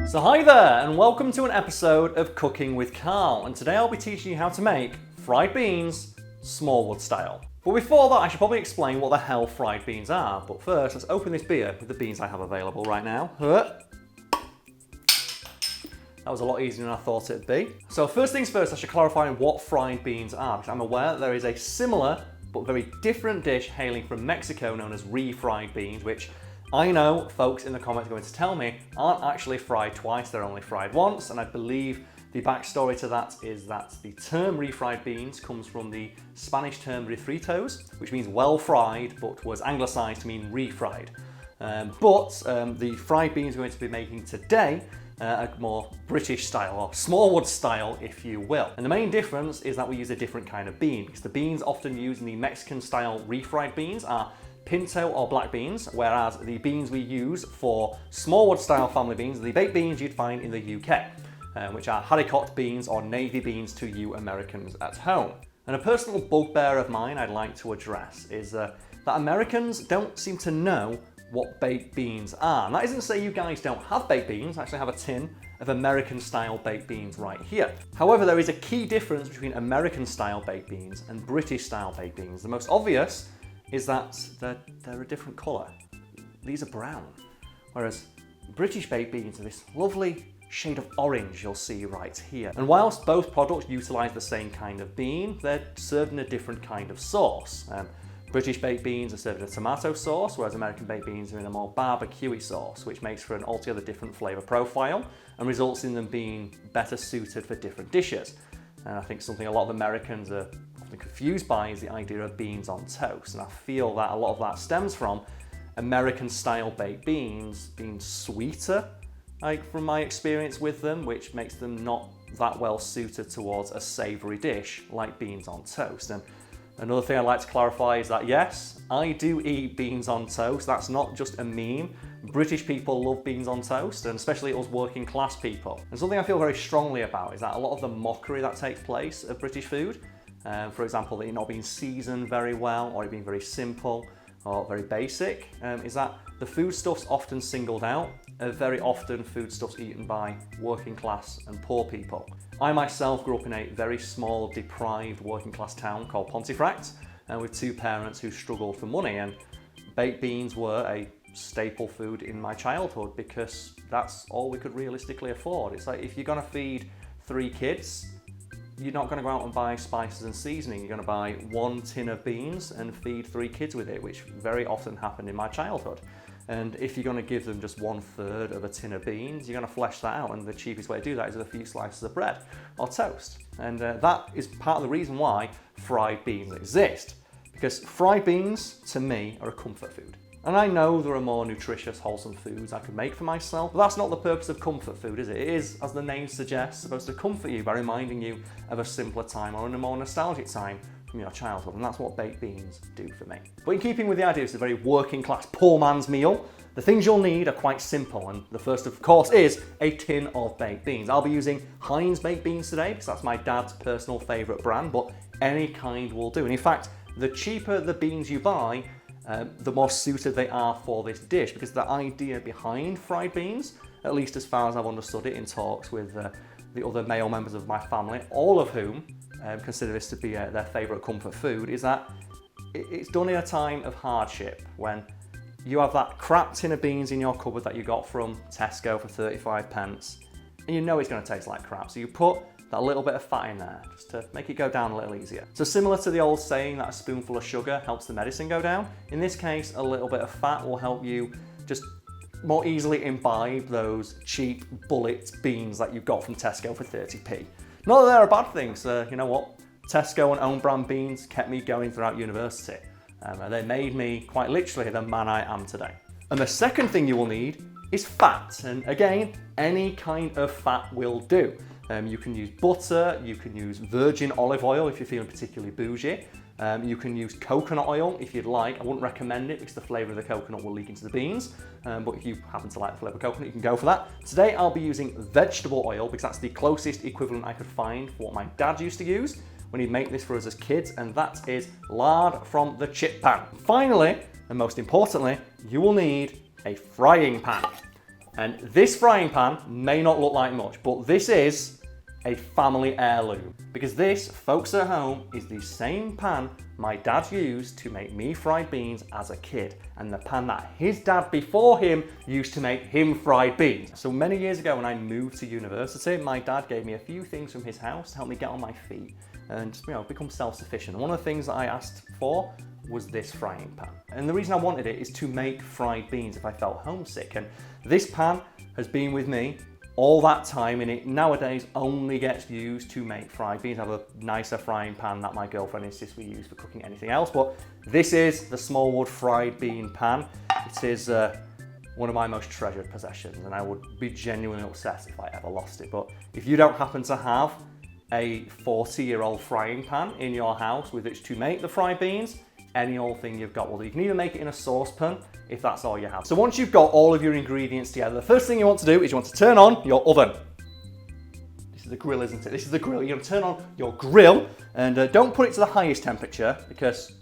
So hi there, and welcome to an episode of Cooking with Karl, and today I'll be teaching you how to make fried beans, Smallwood style. But before that, I should probably explain what the hell fried beans are. But first, let's open this beer with the beans I have available right now. That was a lot easier than I thought it'd be. So first things first, I should clarify what fried beans are, because I'm aware that there is a similar but very different dish hailing from Mexico known as refried beans, which I know folks in the comments are going to tell me aren't actually fried twice, they're only fried once, and I believe the backstory to that is that the term refried beans comes from the Spanish term refritos, which means well fried, but was anglicised to mean refried. The fried beans we're going to be making today are more British style, or Smallwood style if you will. And the main difference is that we use a different kind of bean, because the beans often used in the Mexican style refried beans are pinto or black beans, whereas the beans we use for Smallwood style family beans are the baked beans you'd find in the UK, which are haricot beans or navy beans to you Americans at home. And a personal bugbear of mine I'd like to address is that Americans don't seem to know what baked beans are. And that isn't to say you guys don't have baked beans. I actually have a tin of American style baked beans right here. However, there is a key difference between American style baked beans and British style baked beans. The most obvious is that they're a different colour. These are brown, whereas British baked beans are this lovely shade of orange you'll see right here. And whilst both products utilise the same kind of bean, they're served in a different kind of sauce. British baked beans are served in a tomato sauce, whereas American baked beans are in a more barbecue-y sauce, which makes for an altogether different flavour profile and results in them being better suited for different dishes. And I think something a lot of Americans are often confused by is the idea of beans on toast, and I feel that a lot of that stems from American style baked beans being sweeter, like from my experience with them, which makes them not that well suited towards a savoury dish like beans on toast. And another thing I'd like to clarify is that yes, I do eat beans on toast. That's not just a meme. British people love beans on toast, and especially us working class people. And something I feel very strongly about is that a lot of the mockery that takes place of British food, for example, it not being seasoned very well, or it being very simple, or very basic, is that the foodstuffs often singled out are very often foodstuffs eaten by working class and poor people. I myself grew up in a very small, deprived working class town called Pontefract, with two parents who struggled for money, and baked beans were a staple food in my childhood because that's all we could realistically afford. It's like if you're gonna feed 3 kids, you're not going to go out and buy spices and seasoning. You're going to buy 1 tin of beans and feed 3 kids with it, which very often happened in my childhood. And if you're going to give them just 1/3 of a tin of beans, you're going to flesh that out, and the cheapest way to do that is with a few slices of bread or toast. And that is part of the reason why fried beans exist, because fried beans, to me, are a comfort food. And I know there are more nutritious, wholesome foods I could make for myself, but that's not the purpose of comfort food, is it? It is, as the name suggests, supposed to comfort you by reminding you of a simpler time or in a more nostalgic time from your childhood, and that's what baked beans do for me. But in keeping with the idea it's a very working class, poor man's meal, the things you'll need are quite simple, and the first of course is a tin of baked beans. I'll be using Heinz baked beans today because that's my dad's personal favourite brand, but any kind will do. And in fact, the cheaper the beans you buy, the more suited they are for this dish, because the idea behind fried beans, at least as far as I've understood it in talks with the other male members of my family, all of whom consider this to be their favourite comfort food, is that it's done in a time of hardship when you have that crap tin of beans in your cupboard that you got from Tesco for 35p, and you know it's going to taste like crap, so you put that little bit of fat in there just to make it go down a little easier. So similar to the old saying that a spoonful of sugar helps the medicine go down, in this case a little bit of fat will help you just more easily imbibe those cheap bullet beans that you've got from Tesco for 30p. Not that they're a bad thing, so you know what? Tesco and own brand beans kept me going throughout university. And they made me quite literally the man I am today. And the second thing you will need is fat, and again, any kind of fat will do. You can use butter, you can use virgin olive oil if you're feeling particularly bougie. You can use coconut oil if you'd like. I wouldn't recommend it because the flavour of the coconut will leak into the beans, but if you happen to like the flavour of coconut, you can go for that. Today I'll be using vegetable oil because that's the closest equivalent I could find for what my dad used to use when he'd make this for us as kids, and that is lard from the chip pan. Finally, And most importantly, you will need a frying pan. And this frying pan may not look like much, but this is a family heirloom. Because this, folks at home, is the same pan my dad used to make me fried beans as a kid, and the pan that his dad before him used to make him fried beans. So many years ago when I moved to university, my dad gave me a few things from his house to help me get on my feet and become self-sufficient. And one of the things that I asked for was this frying pan. And the reason I wanted it is to make fried beans if I felt homesick. And this pan has been with me all that time, and it nowadays only gets used to make fried beans. I have a nicer frying pan that my girlfriend insists we use for cooking anything else, but this is the Smallwood fried bean pan. It is one of my most treasured possessions, and I would be genuinely upset if I ever lost it. But if you don't happen to have a 40-year-old frying pan in your house with which to make the fried beans, any old thing you've got will do. You can even make it in a saucepan if that's all you have. So once you've got all of your ingredients together, the first thing you want to do is you want to turn on your oven. This is the grill, isn't it? This is the grill. You're going to turn on your grill, and don't put it to the highest temperature because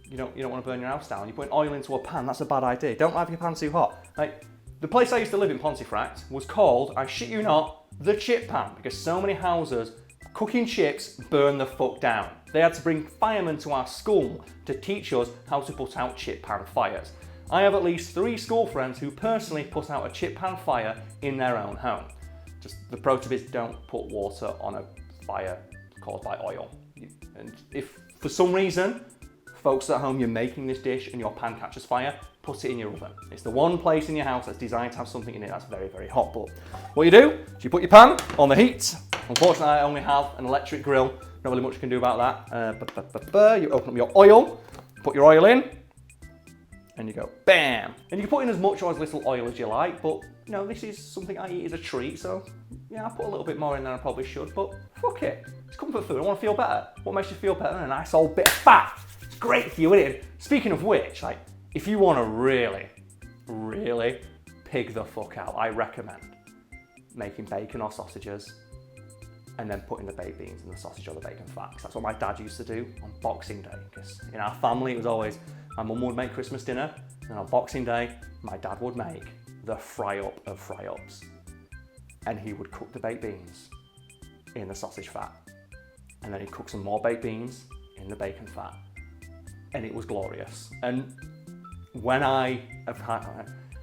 you don't want to burn your house down. You're putting oil into a pan, that's a bad idea. Don't have your pan too hot. Like, the place I used to live in, Pontefract, was called, I shit you not, the chip pan, because so many houses cooking chips burn the fuck down. They had to bring firemen to our school to teach us how to put out chip pan fires. I have at least 3 school friends who personally put out a chip pan fire in their own home. Just the pro tip is don't put water on a fire caused by oil. And if for some reason, folks at home, you're making this dish and your pan catches fire, put it in your oven. It's the one place in your house that's designed to have something in it that's very, very hot. But what you do is you put your pan on the heat. Unfortunately, I only have an electric grill. Not really much you can do about that. You open up your oil, put your oil in, and you go bam. And you can put in as much or as little oil as you like, but this is something I eat as a treat, so yeah, I put a little bit more in than I probably should, but fuck it. It's comfort food, I want to feel better. What makes you feel better than a nice old bit of fat? It's great for you, isn't it? Speaking of which, if you want to really, really pig the fuck out, I recommend making bacon or sausages and then putting the baked beans in the sausage or the bacon fat. That's what my dad used to do on Boxing Day, because in our family it was always, my mum would make Christmas dinner, and on Boxing Day, my dad would make the fry-up of fry-ups. And he would cook the baked beans in the sausage fat, and then he'd cook some more baked beans in the bacon fat, and it was glorious. And when I have had,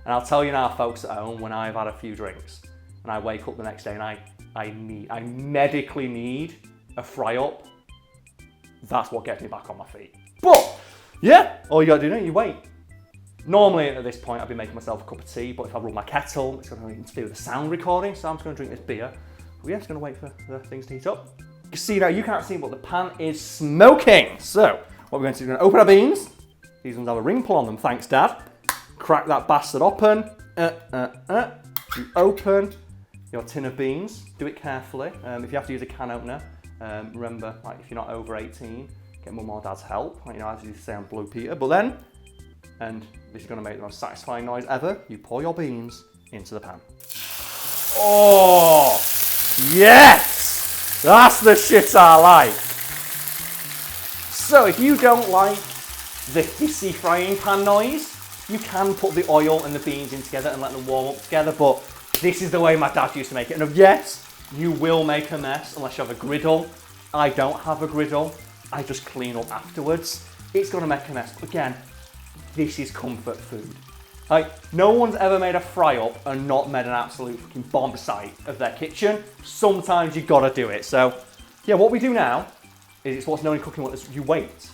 and I'll tell you now, folks at home, when I've had a few drinks, and I wake up the next day and I medically need a fry-up, that's what gets me back on my feet. But yeah, all you gotta do now, you wait. Normally at this point I'd be making myself a cup of tea, but if I run my kettle, it's going to interfere with the sound recording, so I'm just going to drink this beer. But yeah, just going to wait for the things to heat up. You can see now, you can't see, but the pan is smoking. So what we're going to do, we're going to open our beans. These ones have a ring pull on them, thanks Dad. Crack that bastard open. You open your tin of beans. Do it carefully. If you have to use a can opener, remember, if you're not over 18, get Mum or Dad's help. As you say on Blue Peter. But then, and this is going to make the most satisfying noise ever, you pour your beans into the pan. Oh, yes! That's the shit I like. So if you don't like the hissy frying pan noise, you can put the oil and the beans in together and let them warm up together, but this is the way my dad used to make it. And yes, you will make a mess unless you have a griddle. I don't have a griddle. I just clean up afterwards. It's going to make a mess. But again, this is comfort food. No one's ever made a fry-up and not made an absolute fucking bomb site of their kitchen. Sometimes you gotta do it. So, yeah, what we do now is it's what's known in cooking, you wait.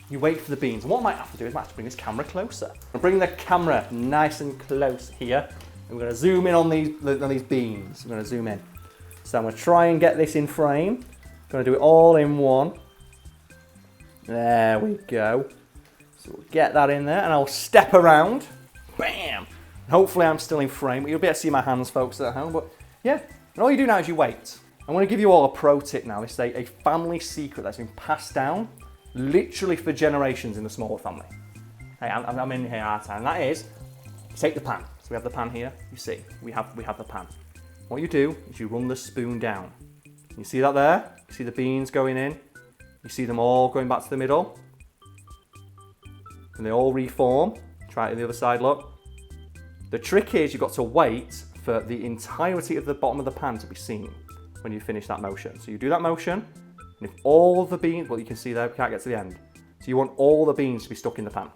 You wait for the beans. And what I might have to do is I might have to bring this camera closer. I'm bringing the camera nice and close here. And we're gonna zoom in on these beans. We're gonna zoom in. So I'm gonna try and get this in frame. I'm gonna do it all in one. There we go. So we'll get that in there and I'll step around. Bam! Hopefully I'm still in frame, but you'll be able to see my hands, folks at home. But yeah, and all you do now is you wait. I want to give you all a pro tip now. This is a family secret that's been passed down literally for generations in the Smallwood family. Hey, I'm in here our time. And that is, you take the pan. So we have the pan here. You see, we have the pan. What you do is you run the spoon down. You see that there? You see the beans going in? You see them all going back to the middle? and they all reform. Try it on the other side, look. The trick is you've got to wait for the entirety of the bottom of the pan to be seen when you finish that motion. So you do that motion, and if all the beans, well, you can see there, we can't get to the end. So you want all the beans to be stuck in the pan.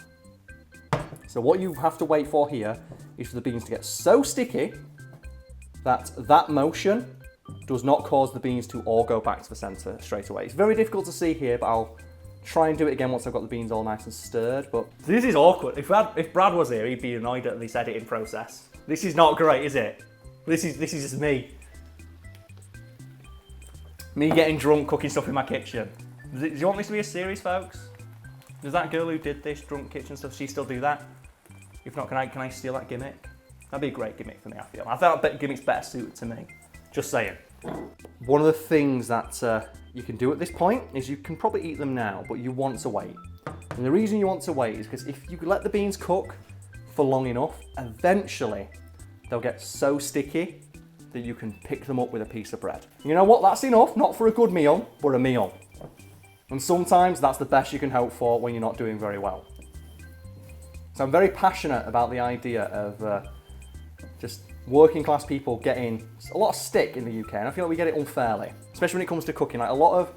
So what you have to wait for here is for the beans to get so sticky that that motion does not cause the beans to all go back to the center straight away. It's very difficult to see here, but I'll try and do it again once I've got the beans all nice and stirred. But this is awkward. If Brad was here, he'd be annoyed at this editing process. This is not great, is it? This is just me. Me getting drunk, cooking stuff in my kitchen. Do you want this to be a series, folks? Does that girl who did this drunk kitchen stuff, she still do that? If not, can I steal that gimmick? That'd be a great gimmick for me, I feel. I thought that gimmick's better suited to me. Just saying. One of the things that you can do at this point is you can probably eat them now, but you want to wait. And the reason you want to wait is because if you let the beans cook for long enough, eventually they'll get so sticky that you can pick them up with a piece of bread. You know what? That's enough, not for a good meal, but a meal. And sometimes that's the best you can hope for when you're not doing very well. So I'm very passionate about the idea of just working class people getting a lot of stick in the UK, and I feel like we get it unfairly, especially when it comes to cooking. Like a lot of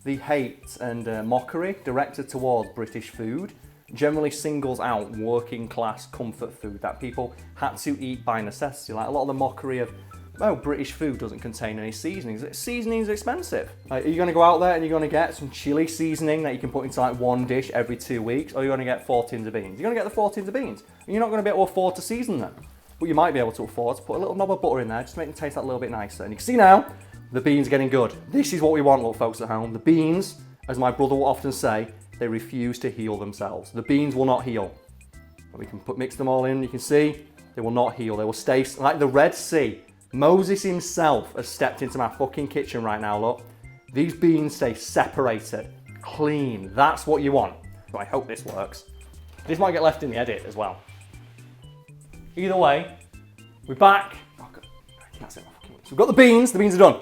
the hate and mockery directed towards British food generally singles out working class comfort food that people had to eat by necessity. Like a lot of the mockery of, oh, British food doesn't contain any seasonings. Seasonings are expensive. Like, are you going to go out there and you're going to get some chili seasoning that you can put into like one dish every 2 weeks, or you're going to get 4 tins of beans? You're going to get the 4 tins of beans, and you're not going to be able to afford to season them. But you might be able to afford to put a little knob of butter in there, just to make them taste that little bit nicer. And you can see now, the beans are getting good. This is what we want, look, folks at home. The beans, as my brother will often say, they refuse to heal themselves. The beans will not heal. And we can mix them all in, you can see, they will not heal. They will stay like the Red Sea. Moses himself has stepped into my fucking kitchen right now, look. These beans stay separated, clean. That's what you want. So I hope this works. This might get left in the edit as well. Either way, we're back. Oh, God. That's it. So we've got the beans are done.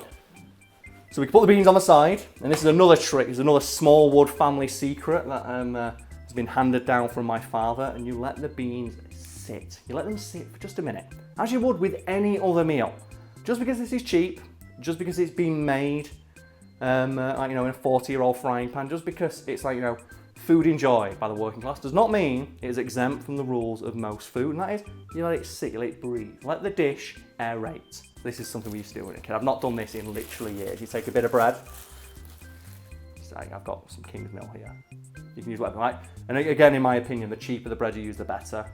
So we can put the beans on the side, and this is another trick, it's another Smallwood family secret that has been handed down from my father, and you let the beans sit. You let them sit for just a minute, as you would with any other meal. Just because this is cheap, just because it's been made, like, you know, in a 40-year-old frying pan, just because it's like, you know, food enjoyed by the working class, does not mean it is exempt from the rules of most food, and that is, you let it sit, you let it breathe, let the dish aerate. This is something we used to do when I was a kid. I've not done this in literally years. You take a bit of bread, say, I've got some King's Mill here. You can use whatever, right? And again, in my opinion, the cheaper the bread you use, the better.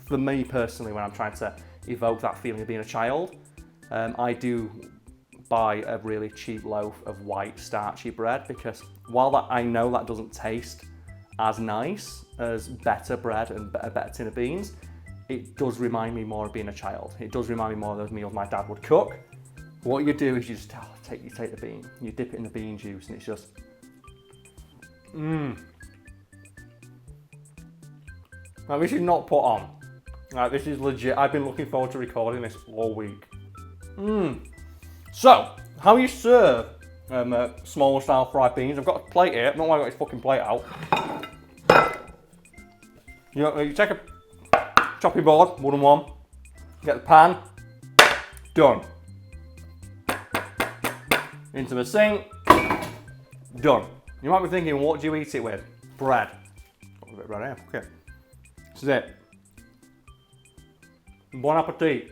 For me personally, when I'm trying to evoke that feeling of being a child, I do buy a really cheap loaf of white starchy bread, because while that I know that doesn't taste as nice as better bread and a better tin of beans, it does remind me more of being a child. It does remind me more of those meals my dad would cook. What you do is you just take the bean, you dip it in the bean juice, and it's just Now this is not put on. Like, this is legit. I've been looking forward to recording this all week. So, how you serve Smallwood style fried beans? I've got a plate here. I don't know why I got this fucking plate out. You take a chopping board, wooden one. Get the pan. Done. Into the sink. Done. You might be thinking, what do you eat it with? Bread. Got a bit of bread here. Okay. This is it. Bon appetit.